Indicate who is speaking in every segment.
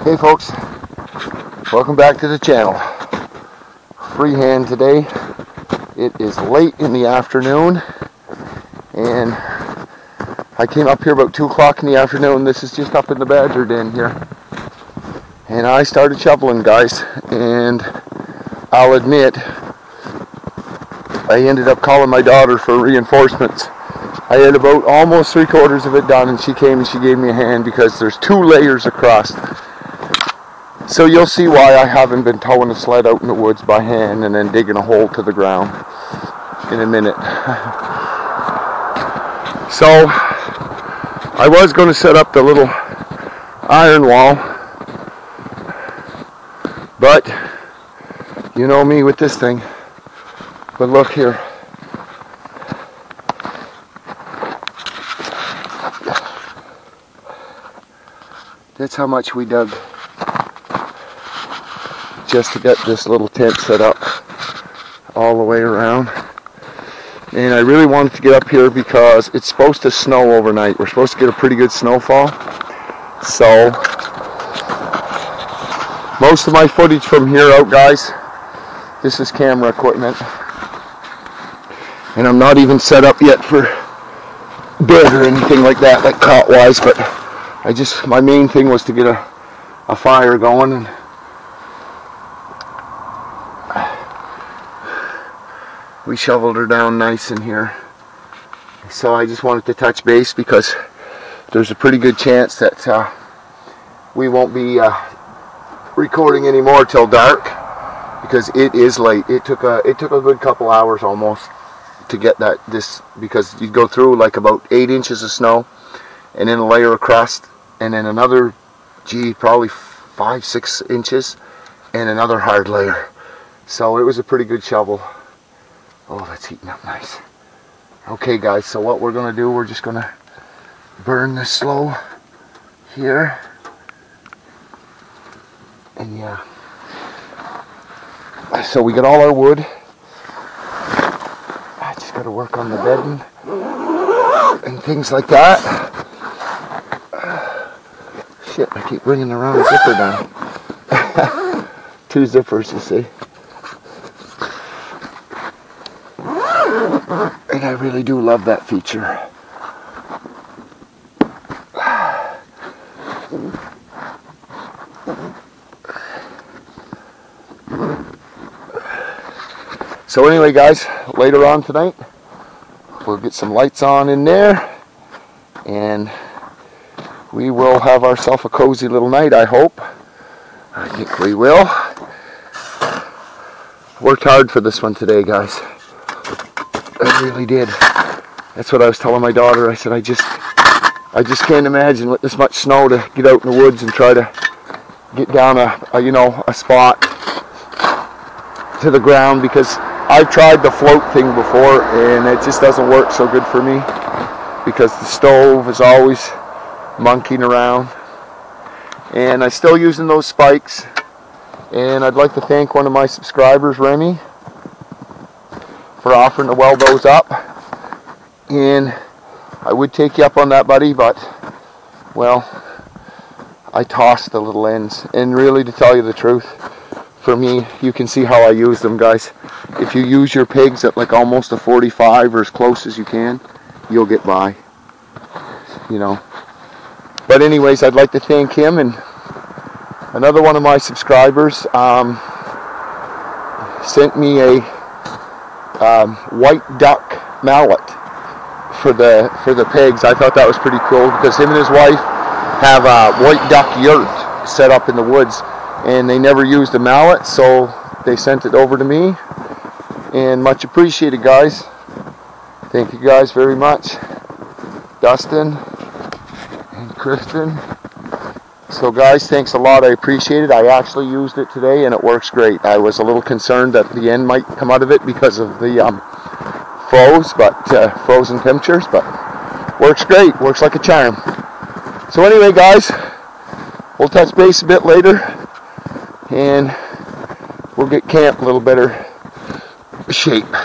Speaker 1: Hey folks, welcome back to the channel. Freehand today. It is late in the afternoon and I came up here about 2 o'clock in the afternoon. This is just up in the badger den here. And I started shoveling, guys, and I'll admit I ended up calling my daughter for reinforcements. I had about almost 3/4 of it done and she came and she gave me a hand because there's 2 layers across. So you'll see why I haven't been towing the sled out in the woods by hand and then digging a hole to the ground in a minute. So I was going to set up the little iron wall, but you know me with this thing. But look here. That's how much we dug just to get this little tent set up all the way around. And I really wanted to get up here because it's supposed to snow overnight. We're supposed to get a pretty good snowfall. So most of my footage from here out, guys, this is camera equipment. And I'm not even set up yet for bed or anything like that, like cot wise, but my main thing was to get a fire going. And we shoveled her down nice in here. So I just wanted to touch base because there's a pretty good chance that we won't be recording anymore till dark because it is late. It took a good couple hours almost to get this because you go through like about 8 inches of snow and then a layer of crust and then another, probably 5-6 inches and another hard layer. So it was a pretty good shovel. Oh, that's heating up nice. Okay guys, so what we're going to do, we're just going to burn this slow here. And yeah. So we got all our wood. I just got to work on the bedding and things like that. Shit, I keep bringing the wrong zipper down. 2 zippers, you see. And I really do love that feature. So anyway guys, later on tonight we'll get some lights on in there and we will have ourselves a cozy little night, I hope. I think we will. Worked hard for this one today, guys. I really did. That's what I was telling my daughter. I said I just can't imagine with this much snow to get out in the woods and try to get down a spot to the ground, because I've tried the float thing before and it just doesn't work so good for me because the stove is always monkeying around. And I'm still using those spikes, and I'd like to thank one of my subscribers, Remy, for offering to weld those up. And I would take you up on that, buddy, but well, I tossed the little ends. And really, to tell you the truth, for me, you can see how I use them, guys. If you use your pigs at like almost a 45 or as close as you can, you'll get by, you know. But anyways, I'd like to thank him. And another one of my subscribers sent me a white duck mallet for the pigs. I thought that was pretty cool because him and his wife have a white duck yurt set up in the woods and they never used a mallet, so they sent it over to me, and much appreciated, guys. Thank you guys very much, Dustin and Kristen. So guys, thanks a lot. I appreciate it. I actually used it today and it works great. I was a little concerned that the end might come out of it because of the frozen temperatures, but works great. Works like a charm. So anyway, guys, we'll touch base a bit later and we'll get camp a little better shape.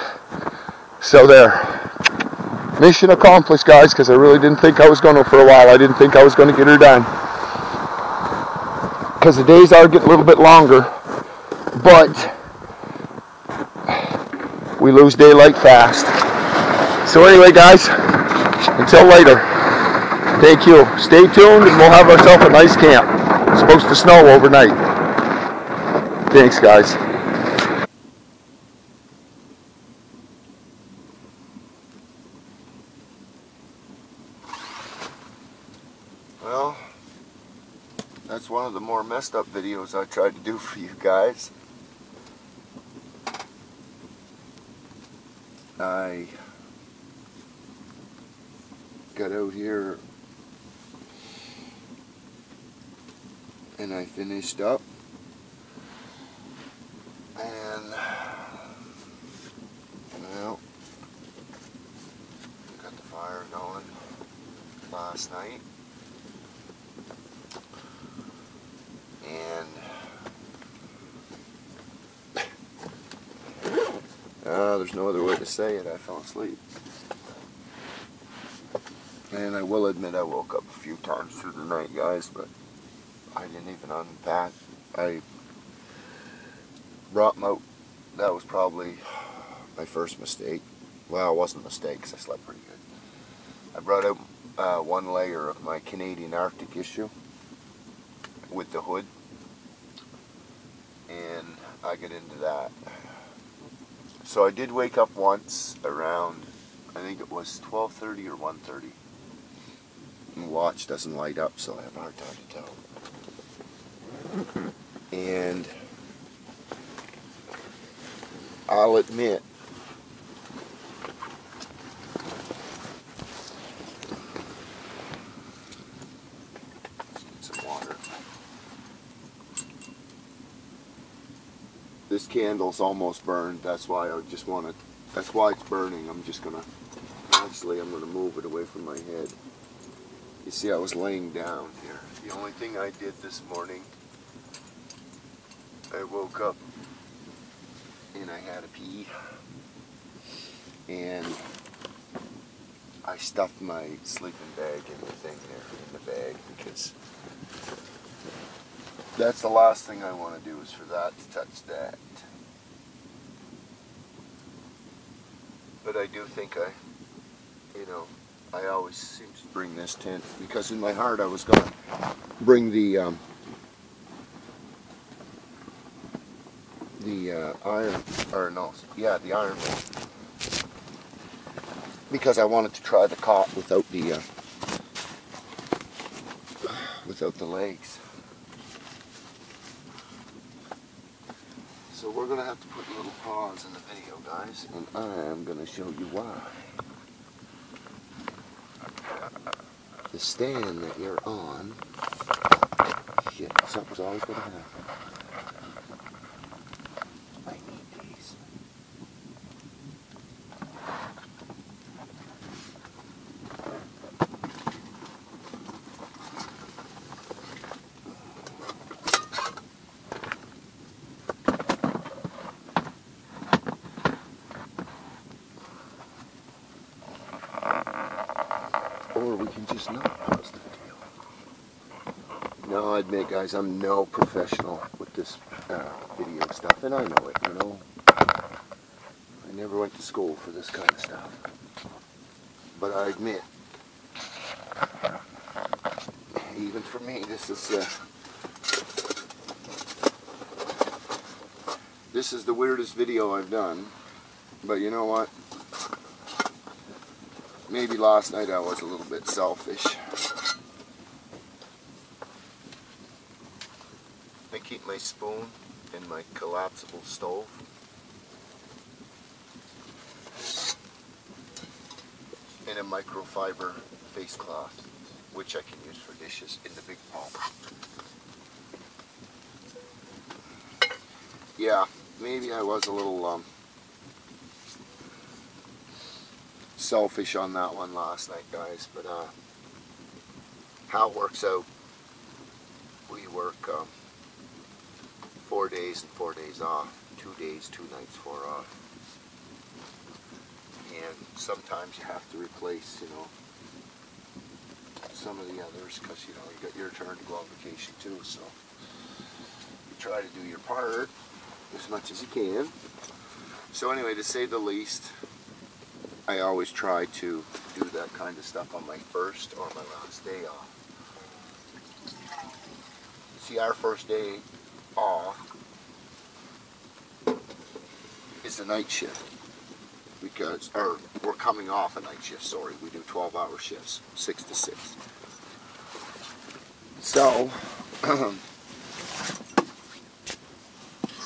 Speaker 1: So there. Mission accomplished, guys, because I really didn't think I was going to for a while. I didn't think I was going to get her done. because the days are getting a little bit longer, but we lose daylight fast. So anyway, guys, until later, thank you. Stay tuned and we'll have ourselves a nice camp. It's supposed to snow overnight. Thanks, guys. Well, that's one of the more messed up videos I tried to do for you guys. I got out here and I finished up, and well, got the fire going last night, and there's no other way to say it, I fell asleep. And I will admit I woke up a few times through the night, guys, but I didn't even unpack. I brought them out. That was probably my first mistake. Well, it wasn't a mistake because I slept pretty good. I brought out one layer of my Canadian Arctic issue with the hood, and I get into that. So I did wake up once around, I think it was 12:30 or 1:30. The watch doesn't light up, so I have a hard time to tell. And I'll admit, let's get some water. This candle's almost burned. That's why I just want to. That's why it's burning. I'm just gonna. Actually, I'm gonna move it away from my head. You see, I was laying down here. The only thing I did this morning, I woke up and I had a pee, and I stuffed my sleeping bag in the thing there, in the bag, because that's the last thing I want to do is for that to touch that. But I do think I always seem to bring this tent, because in my heart I was going to bring the iron, or no, yeah, the iron one, because I wanted to try the cot without the legs. So we're going to have to put a little pause in the video, guys, and I'm going to show you why. The stand that you're on, shit, something's always going to happen. I need these. Or we can just not pause the video. Now, I admit, guys, I'm no professional with this video stuff, and I know it, you know. I never went to school for this kind of stuff. But I admit, even for me, this is the weirdest video I've done. But you know what? Maybe last night I was a little bit selfish. I keep my spoon in my collapsible stove. And a microfiber face cloth, which I can use for dishes in the big bowl. Yeah, maybe I was a little selfish on that one last night, guys, but how it works out, we work 4 days and 4 days off, 2 days, 2 nights, 4 off, and sometimes you have to replace, you know, some of the others, because, you know, you got your turn to go on vacation too, so try to do your part as much as you can. So anyway, to say the least, I always try to do that kind of stuff on my first or my last day off. See, our first day off is the night shift. Because, or we're coming off a night shift, sorry. We do 12-hour shifts, 6 to 6. So,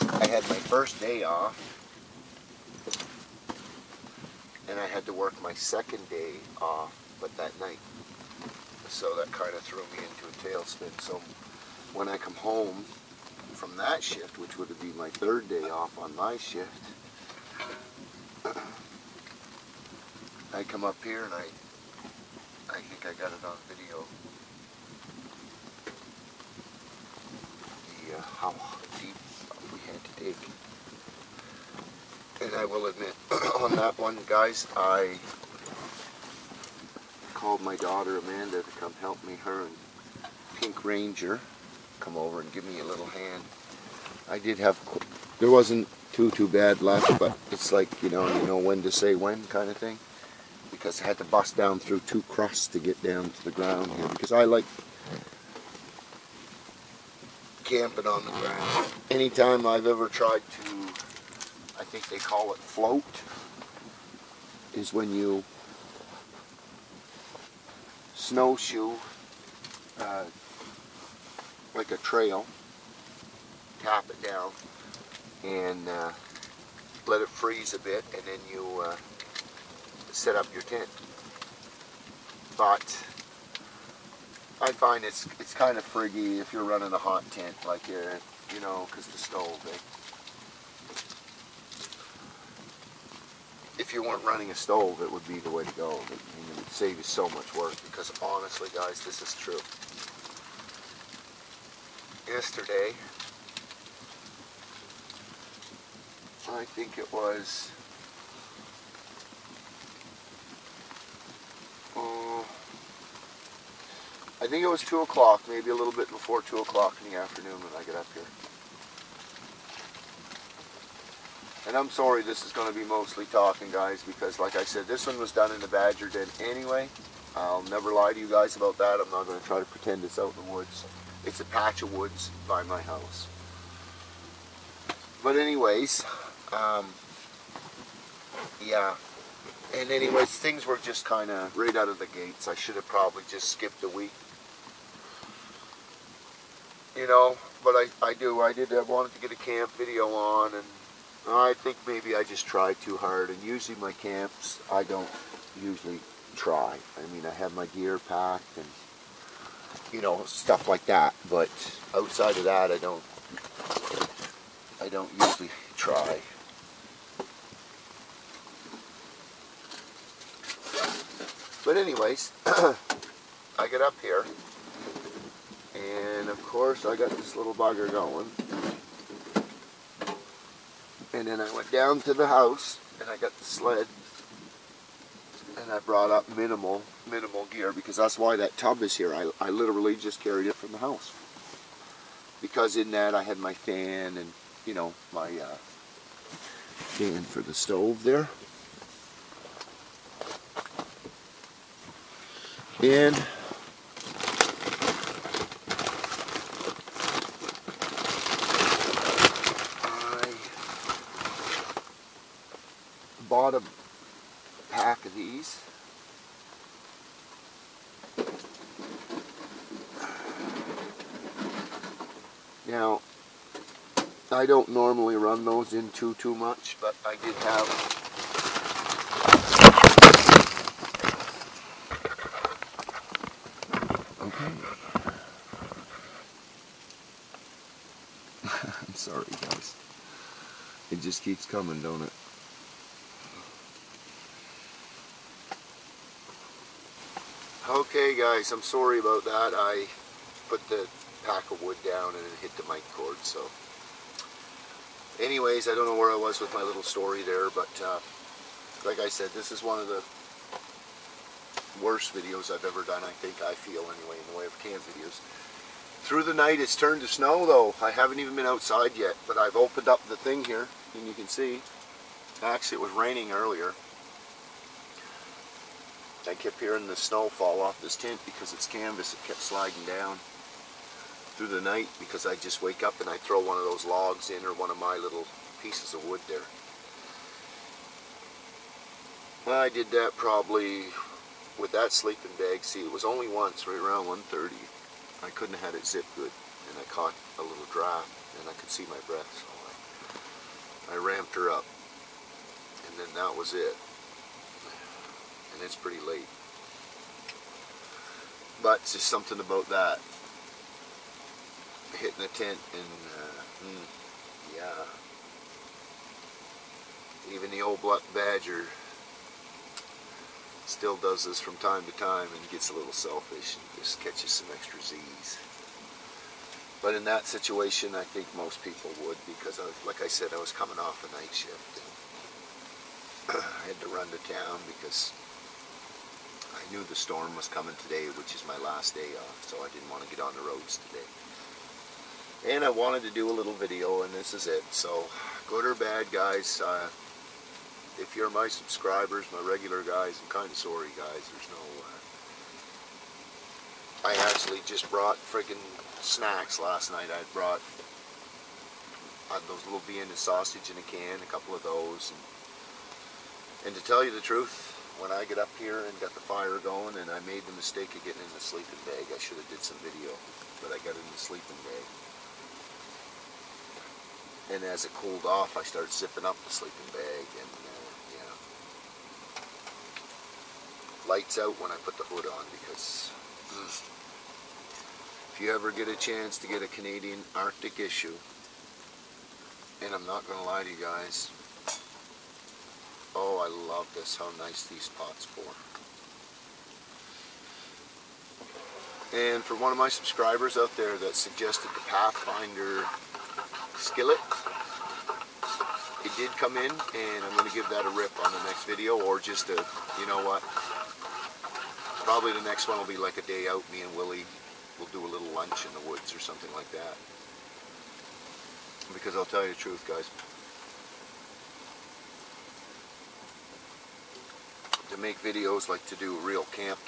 Speaker 1: I had my first day off, and I had to work my second day off, but that night. So that kind of threw me into a tailspin. So when I come home from that shift, which would be my third day off on my shift, I come up here and I think I got it on video, how deep we had to dig. And I will admit, on that one, guys, I called my daughter Amanda to come help me. Her and Pink Ranger come over and give me a little hand. I did have, there wasn't too bad left, but it's like, you know when to say when kind of thing. Because I had to bust down through 2 crusts to get down to the ground here. Because I like camping on the ground. Anytime I've ever tried to, I think they call it float, is when you snowshoe like a trail, tap it down, and let it freeze a bit, and then you set up your tent. But I find it's kind of friggy if you're running a hot tent, like you know, because the stove. If you weren't running a stove, it would be the way to go. It would save you so much work. Because honestly, guys, this is true. Yesterday, I think it was. I think it was 2 o'clock, maybe a little bit before 2 o'clock in the afternoon when I get up here. And I'm sorry this is going to be mostly talking, guys, because like I said, this one was done in the badger den anyway. I'll never lie to you guys about that. I'm not going to try to pretend it's out in the woods. It's a patch of woods by my house. But anyways, yeah. And anyways, things were just kind of right out of the gates. I should have probably just skipped a week. You know, but I wanted to get a camp video on, and I think maybe I just tried too hard. And usually my camps, I don't usually try. I mean, I have my gear packed and, you know, stuff like that. But outside of that, I don't usually try. But anyways, I get up here, and of course I got this little bugger going. And then I went down to the house, and I got the sled, and I brought up minimal gear, because that's why that tub is here. I literally just carried it from the house. Because in that I had my fan and, you know, my fan for the stove there. And I bought a pack of these. Now, I don't normally run those in too much, but I did have I'm sorry, guys. It just keeps coming, don't it? Okay, guys, I'm sorry about that. I put the pack of wood down and it hit the mic cord, so. Anyways, I don't know where I was with my little story there, but like I said, this is one of the worst videos I've ever done, I feel anyway, in the way of camp videos. Through the night it's turned to snow though. I haven't even been outside yet, but I've opened up the thing here and you can see. Actually, it was raining earlier. I kept hearing the snow fall off this tent because it's canvas. It kept sliding down through the night because I just wake up and I throw one of those logs in or one of my little pieces of wood there. Well, I did that probably with that sleeping bag. See, it was only once, right around 1:30. I couldn't have had it zip good, and I caught a little draft, and I could see my breath, so I ramped her up, and then that was it. And it's pretty late. But it's just something about that, hitting a tent, and yeah. Even the old black badger still does this from time to time and gets a little selfish and just catches some extra Z's. But in that situation, I think most people would, because like I said, I was coming off a night shift and I had to run to town because I knew the storm was coming today, which is my last day off, so I didn't want to get on the roads today. And I wanted to do a little video, and this is it. So, good or bad, guys, if you're my subscribers, my regular guys, I'm kind of sorry, guys. There's no... I actually just brought friggin' snacks last night. I brought those little Vienna sausage in a can, a couple of those. And to tell you the truth, when I get up here and got the fire going and I made the mistake of getting in the sleeping bag, I should have did some video, but I got in the sleeping bag. And as it cooled off, I started zipping up the sleeping bag, and yeah. Lights out when I put the hood on, because if you ever get a chance to get a Canadian Arctic issue, and I'm not going to lie to you guys, oh, I love this, how nice these pots pour. And for one of my subscribers out there that suggested the Pathfinder skillet, it did come in, and I'm going to give that a rip on the next video, or just a, you know what, probably the next one will be like a day out, me and Willie will do a little lunch in the woods or something like that. Because I'll tell you the truth, guys, to make videos, like to do a real camp,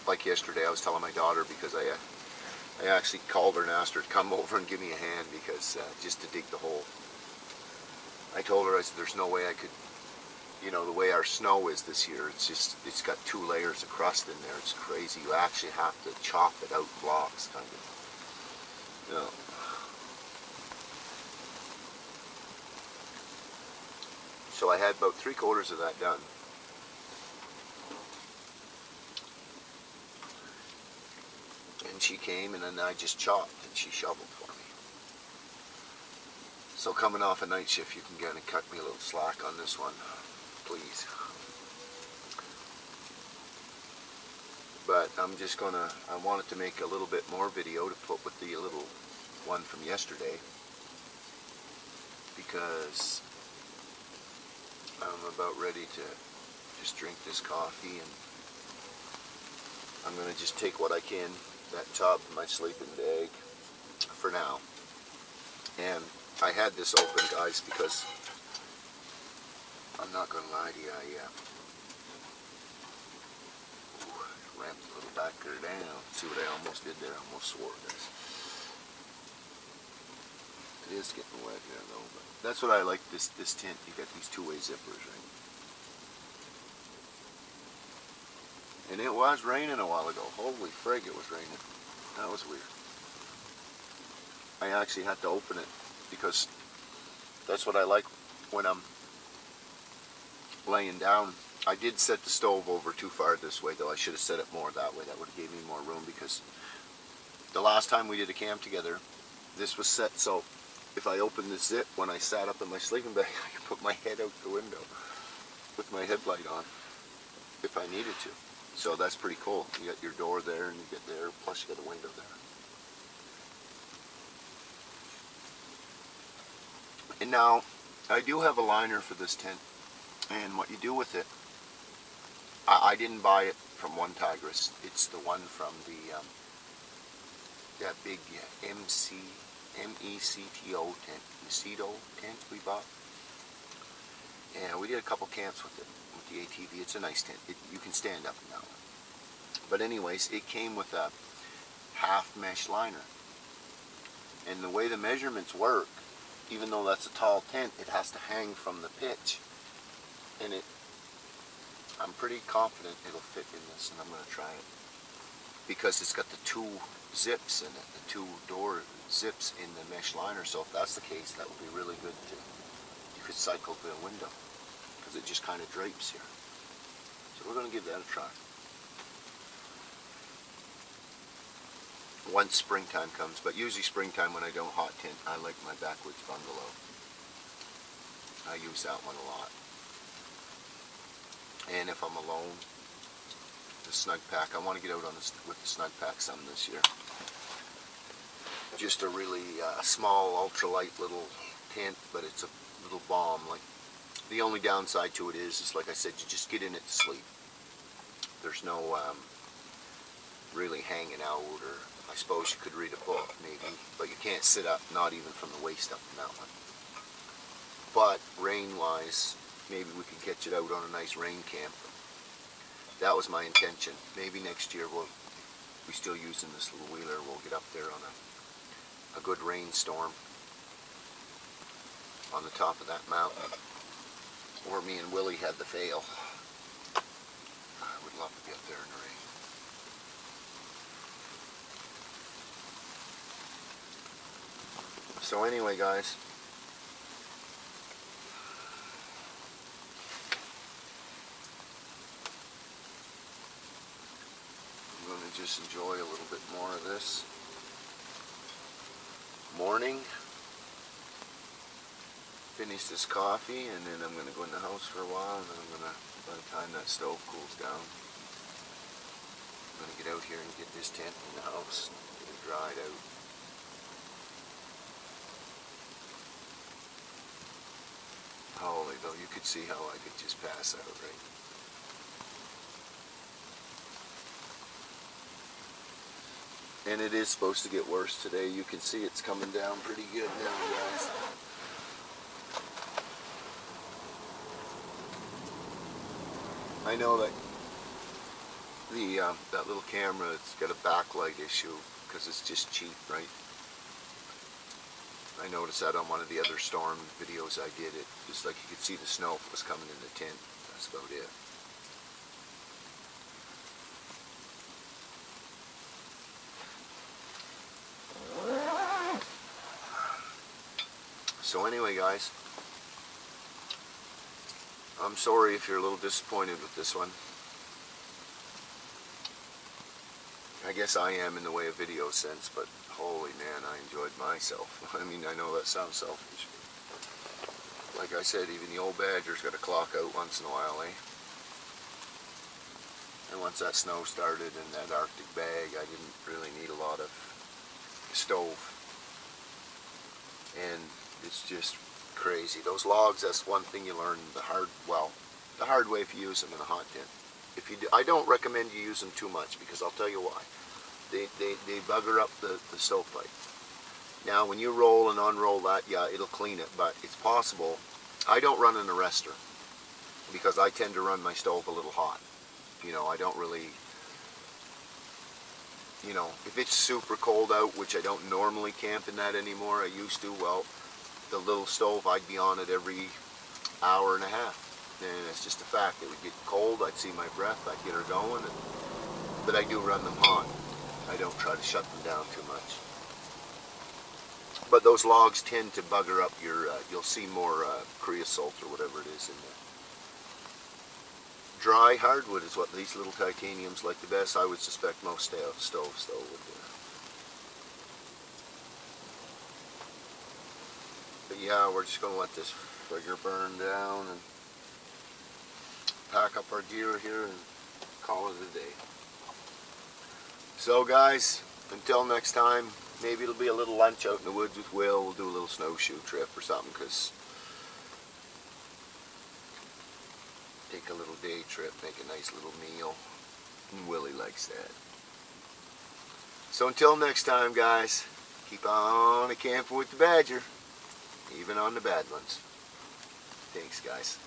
Speaker 1: like yesterday I was telling my daughter, because I actually called her and asked her to come over and give me a hand, because just to dig the hole. I told her, I said, there's no way I could, you know, the way our snow is this year, it's got 2 layers of crust in there. It's crazy. You actually have to chop it out blocks, kind of. You know. So I had about 3/4 of that done. And she came, and then I just chopped, and she shoveled for me. So coming off a night shift, you can kind of cut me a little slack on this one, please. But I'm just gonna, I wanted to make a little bit more video to put with the little one from yesterday, because I'm about ready to just drink this coffee, and I'm gonna just take what I can, that top of my sleeping bag for now. And I had this open, guys, because I'm not gonna lie to you, I ramped a little back there down. See what I almost did there? I almost swore this. It is getting wet here though, but that's what I like, this tent. You got these 2-way zippers, right? And it was raining a while ago. Holy frig, it was raining. That was weird. I actually had to open it, because that's what I like when I'm laying down. I did set the stove over too far this way, though. I should have set it more that way. That would have gave me more room, because the last time we did a camp together, this was set so if I opened the zip when I sat up in my sleeping bag, I could put my head out the window with my headlight on if I needed to. So that's pretty cool. You got your door there, and you get there, plus you got a window there. And now, I do have a liner for this tent, and what you do with it, I didn't buy it from One Tigress. It's the one from the that big MECTO tent, Macedo tent we bought. And we did a couple camps with it, with the ATV. It's a nice tent. You can stand up in that one. But anyways, it came with a half mesh liner. And the way the measurements work, even though that's a tall tent, it has to hang from the pitch. And I'm pretty confident it'll fit in this, and I'm going to try it. Because it's got the two zips in it, the two door zips in the mesh liner. So if that's the case, that would be really good to, you could cycle to a window, because it just kind of drapes here. So we're going to give that a try. Once springtime comes, but usually springtime when I don't hot tent, I like my backwoods bungalow. I use that one a lot. And if I'm alone, the snug pack, I want to get out on with the snug pack some this year. Just a really small, ultralight little tent, but it's a little bomb. Like, the only downside to it is like I said, you just get in it to sleep. There's no really hanging out, or I suppose you could read a book maybe, but you can't sit up, not even from the waist up in that one. But rain-wise, maybe we could get it out on a nice rain camp. That was my intention. Maybe next year we're still using this little wheeler. We'll get up there on a good rainstorm on the top of that mountain, or me and Willie had the fail. I would love to be up there in the rain. So anyway, guys, I'm going to just enjoy a little bit more of this morning. Finish this coffee, and then I'm going to go in the house for a while, and then I'm going to, by the time that stove cools down, I'm going to get out here and get this tent in the house, get it dried out. Holy though, you could see how I could just pass out, right? And it is supposed to get worse today. You can see it's coming down pretty good now, guys. I know that that little camera, it's got a backlight issue because it's just cheap, right? I noticed that on one of the other storm videos I did. It just like you could see the snow was coming in the tent. That's about it. So anyway, guys, I'm sorry if you're a little disappointed with this one. I guess I am in the way of video sense, but holy man, I enjoyed myself. I mean, I know that sounds selfish, but like I said, even the old badger's got to clock out once in a while, eh? And once that snow started in that Arctic bag, I didn't really need a lot of stove. And it's just crazy. Those logs, that's one thing you learn the hard way if you use them in a hot tent. If you do, I don't recommend you use them too much, because I'll tell you why. They bugger up the stovepipe. Now when you roll and unroll that, yeah, it'll clean it, but it's possible. I don't run an arrestor because I tend to run my stove a little hot. You know, I don't really, you know, if it's super cold out, which I don't normally camp in that anymore, I used to, well, the little stove, I'd be on it every hour and a half. And it's just a fact. It would get cold, I'd see my breath, I'd get her going, but I do run them hot. I don't try to shut them down too much. But those logs tend to bugger up your, you'll see more creosote or whatever it is in there. Dry hardwood is what these little titaniums like the best. I would suspect most stoves though would do. But yeah, we're just going to let this figure burn down and pack up our gear here and call it a day. So guys, until next time, maybe it'll be a little lunch out in the woods with Will. We'll do a little snowshoe trip or something, because take a little day trip, make a nice little meal, and Willie likes that. So until next time, guys, keep on a camping with the badger, even on the bad ones. Thanks, guys.